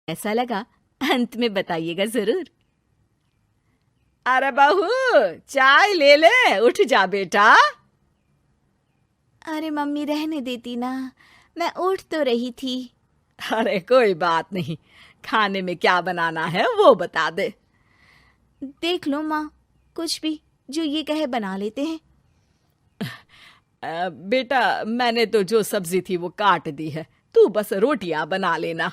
ऐसा लगा अंत में बताइएगा जरूर। अरे बहू, चाय ले ले, उठ जा बेटा। अरे मम्मी रहने देती ना, मैं उठ तो रही थी। अरे कोई बात नहीं, खाने में क्या बनाना है वो बता दे। देख लो माँ, कुछ भी जो ये कहे बना लेते हैं। बेटा मैंने तो जो सब्जी थी वो काट दी है, तू बस रोटियां बना लेना।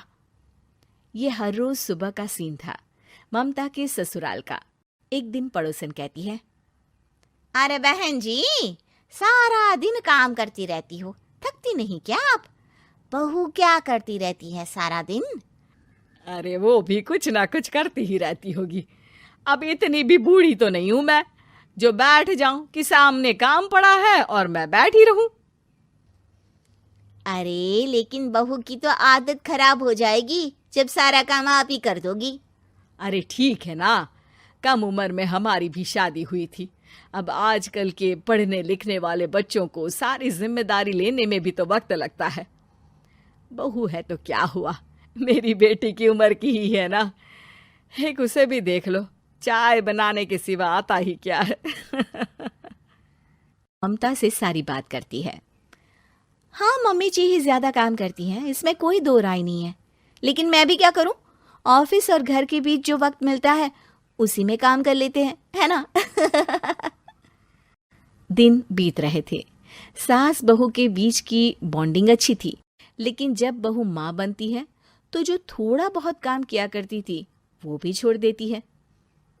ये हर रोज सुबह का सीन था ममता के ससुराल का। एक दिन पड़ोसन कहती है, अरे बहन जी, सारा दिन काम करती रहती हो, थकती नहीं क्या आप? बहू क्या करती रहती है सारा दिन? अरे वो भी कुछ ना कुछ करती ही रहती होगी। अब इतनी भी बूढ़ी तो नहीं हूं मैं जो बैठ जाऊं कि सामने काम पड़ा है और मैं बैठ ही रहूं। अरे लेकिन बहू की तो आदत खराब हो जाएगी जब सारा काम आप ही कर दोगी। अरे ठीक है ना, कम उम्र में हमारी भी शादी हुई थी। अब आजकल के पढ़ने लिखने वाले बच्चों को सारी जिम्मेदारी लेने में भी तो वक्त लगता है। बहू है तो क्या हुआ, मेरी बेटी की उम्र की ही है ना। एक उसे भी देख लो, चाय बनाने के सिवा आता ही क्या है। ममता से सारी बात करती है। हाँ मम्मी जी ही ज्यादा काम करती हैं, इसमें कोई दो राय नहीं है। लेकिन मैं भी क्या करूं, ऑफिस और घर के बीच जो वक्त मिलता है उसी में काम कर लेते हैं, है ना। दिन बीत रहे थे। सास बहू के बीच की बॉन्डिंग अच्छी थी, लेकिन जब बहू माँ बनती है तो जो थोड़ा बहुत काम किया करती थी वो भी छोड़ देती है।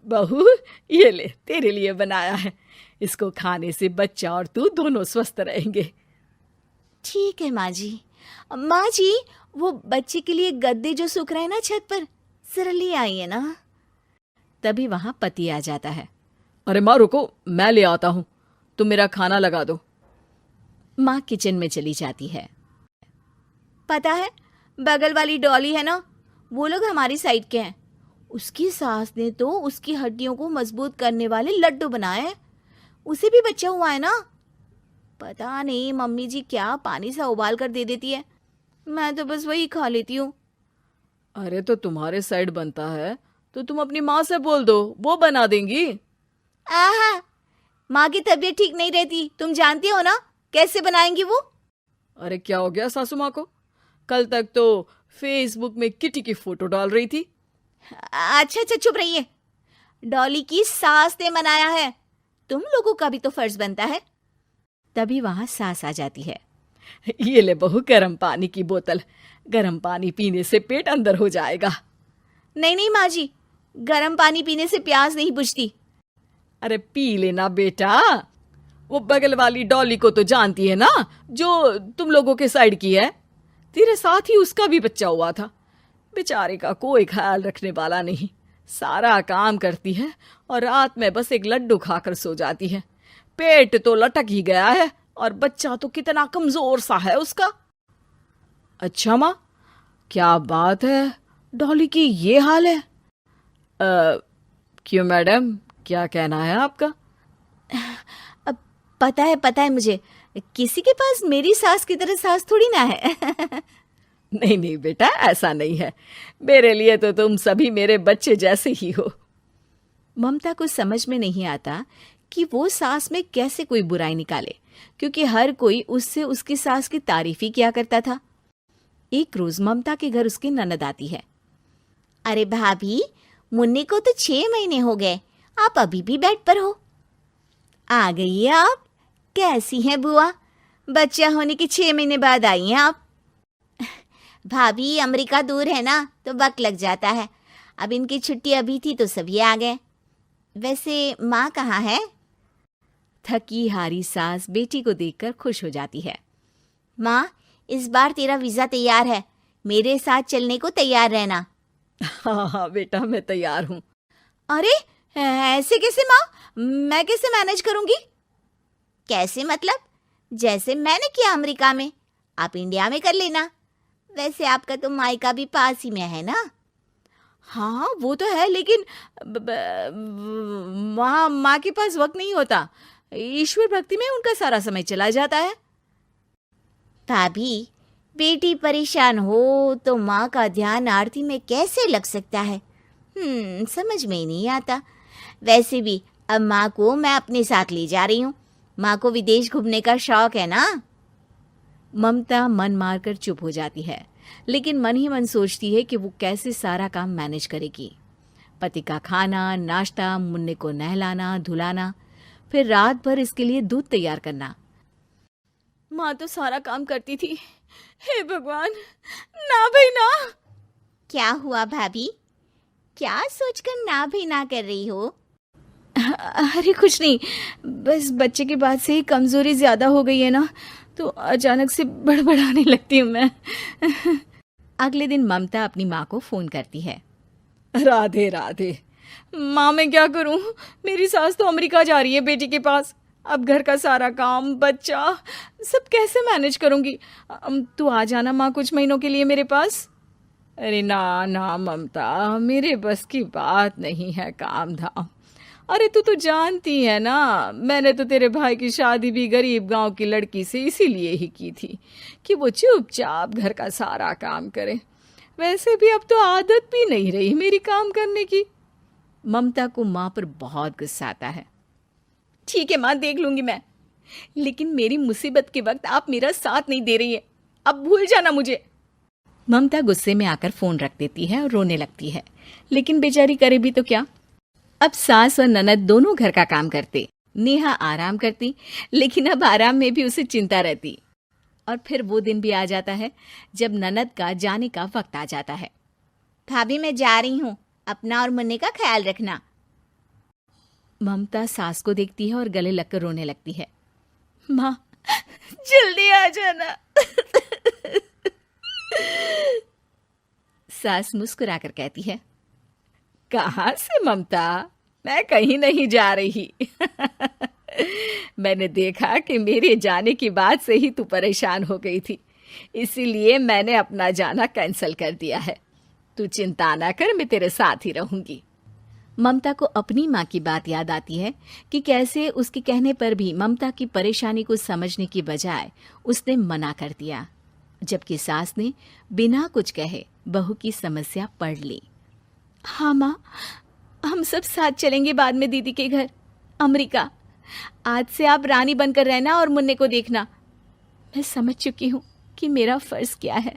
बहू ये ले, तेरे लिए बनाया है, इसको खाने से बच्चा और तू दोनों स्वस्थ रहेंगे। ठीक है माँ जी। माँ जी, वो बच्चे के लिए गद्दे जो सूख रहे हैं ना छत पर, जरा ले आइए ना। तभी वहां पति आ जाता है। अरे माँ रुको, मैं ले आता हूँ, तुम मेरा खाना लगा दो। माँ किचन में चली जाती है। पता है, बगल वाली डॉली है ना, वो लोग हमारी साइड के हैं। उसकी सास ने तो उसकी हड्डियों को मजबूत करने वाले लड्डू बनाए हैं। उसे भी बच्चा हुआ है ना। पता नहीं मम्मी जी क्या पानी सा उबाल कर दे देती है, मैं तो बस वही खा लेती हूँ। अरे तो तुम्हारे साइड बनता है तो तुम अपनी माँ से बोल दो, वो बना देंगी। आहा, माँ की तबीयत ठीक नहीं रहती, तुम जानती हो ना, कैसे बनाएंगी वो? अरे क्या हो गया सासू माँ को, कल तक तो फेसबुक में किटी की फोटो डाल रही थी। अच्छा अच्छा चुप रहिए। डॉली की सास ने मनाया है, तुम लोगों का भी तो फर्ज बनता है। तभी वहां सास आ जाती है। ये ले बहू गर्म पानी की बोतल, गर्म पानी पीने से पेट अंदर हो जाएगा। नहीं नहीं माँ जी, गर्म पानी पीने से प्यास नहीं बुझती। अरे पी लेना बेटा, वो बगल वाली डॉली को तो जानती है ना, जो तुम लोगों के साइड की है। तेरे साथ ही उसका भी बच्चा हुआ था। बेचारे का कोई ख्याल रखने वाला नहीं, सारा काम करती है और रात में बस एक लड्डू खाकर सो जाती है। पेट तो लटक ही गया है और बच्चा तो कितना कमजोर सा है उसका। अच्छा माँ, क्या बात है, डॉली की ये हाल है? क्यों मैडम, क्या कहना है आपका? अब पता है मुझे, किसी के पास मेरी सास की तरह सास थोड़ी ना है। नहीं नहीं बेटा, ऐसा नहीं है, मेरे लिए तो तुम सभी मेरे बच्चे जैसे ही हो। ममता को समझ में नहीं आता कि वो सास में कैसे कोई बुराई निकाले, क्योंकि हर कोई उससे उसकी सास की तारीफ ही किया करता था। एक रोज ममता के घर उसकी ननद आती है। अरे भाभी, मुन्नी को तो 6 महीने हो गए, आप अभी भी बेड पर हो। आ गई है आप? कैसी हैं बुआ? बच्चा होने के 6 महीने बाद आई हैं आप? भाभी अमेरिका दूर है ना, तो वक्त लग जाता है। अब इनकी छुट्टी अभी थी तो सभी आ गए। वैसे माँ कहाँ है? थकी हारी सास बेटी को देखकर खुश हो जाती है। माँ, इस बार तेरा वीजा तैयार है, मेरे साथ चलने को तैयार रहना। हाँ हाँ बेटा, मैं तैयार हूँ। अरे ऐसे कैसे माँ, मैं कैसे मैनेज करूंगी? कैसे मतलब? जैसे मैंने किया अमेरिका में, आप इंडिया में कर लेना। वैसे आपका तो मायका भी पास ही में है ना। हाँ वो तो है, लेकिन वहाँ माँ के पास वक्त नहीं होता, ईश्वर भक्ति में उनका सारा समय चला जाता है। भाभी, बेटी परेशान हो तो माँ का ध्यान आरती में कैसे लग सकता है? समझ में ही नहीं आता। वैसे भी अब माँ को मैं अपने साथ ले जा रही हूँ। माँ को विदेश घूमने का शौक है ना। ममता मन मारकर चुप हो जाती है, लेकिन मन ही मन सोचती है कि वो कैसे सारा काम मैनेज करेगी। पति का खाना, नाश्ता, मुन्ने को नहलाना धुलाना, फिर रात भर इसके लिए दूध तैयार करना। माँ तो सारा काम करती थी। हे भगवान, ना भाई ना। क्या हुआ भाभी? क्या सोचकर ना भी ना कर रही हो? अरे कुछ नहीं, बस बच्चे के बाद से ही कमजोरी ज्यादा हो गई है ना, तो अचानक से बड़बड़ाने लगती हूँ मैं। अगले दिन ममता अपनी माँ को फोन करती है। राधे राधे। माँ मैं क्या करूँ, मेरी सास तो अमेरिका जा रही है बेटी के पास। अब घर का सारा काम, बच्चा, सब कैसे मैनेज करूँगी। तू आ जाना माँ कुछ महीनों के लिए मेरे पास। अरे ना ना ममता, मेरे बस की बात नहीं है काम धाम। अरे तू तो जानती है ना, मैंने तो तेरे भाई की शादी भी गरीब गांव की लड़की से इसीलिए ही की थी कि वो चुपचाप घर का सारा काम करे। वैसे भी अब तो आदत भी नहीं रही मेरी काम करने की। ममता को माँ पर बहुत गुस्सा आता है। ठीक है माँ, देख लूंगी मैं, लेकिन मेरी मुसीबत के वक्त आप मेरा साथ नहीं दे रही है। अब भूल जाना मुझे। ममता गुस्से में आकर फोन रख देती है और रोने लगती है, लेकिन बेचारी करे भी तो क्या। अब सास और ननद दोनों घर का काम करते। नेहा आराम करती, लेकिन अब आराम में भी उसे चिंता रहती। और फिर वो दिन भी आ जाता है जब ननद का जाने का वक्त आ जाता है। भाभी मैं जा रही हूँ, अपना और मुन्ने का ख्याल रखना। ममता सास को देखती है और गले लगकर रोने लगती है। माँ जल्दी आ जाना। सास मुस्कुराकर कहती है, कहाँ से ममता, मैं कहीं नहीं जा रही। मैंने देखा कि मेरे जाने की बात से ही तू परेशान हो गई थी, इसीलिए मैंने अपना जाना कैंसिल कर दिया है। तू चिंता ना कर, मैं तेरे साथ ही रहूंगी। ममता को अपनी माँ की बात याद आती है कि कैसे उसके कहने पर भी ममता की परेशानी को समझने की बजाय उसने मना कर दिया, जबकि सास ने बिना कुछ कहे बहू की समस्या पढ़ ली। हाँ माँ, हम सब साथ चलेंगे बाद में दीदी के घर अमेरिका। आज से आप रानी बनकर रहना और मुन्ने को देखना। मैं समझ चुकी हूँ कि मेरा फर्ज क्या है।